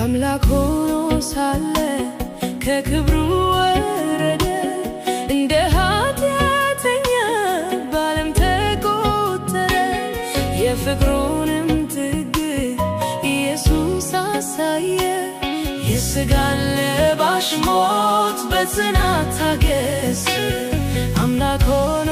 አምላክ ሆኖ ሳለ ከክብሩ ወረደ እንደ ኃጢአተኛ ባለም ተቆጠረ የፍቅሩንም ጥግ ኢየሱስ አሳየ የሥጋን ለባሽ ሞት በጽናት ታገሰ አምላክ ሆኖ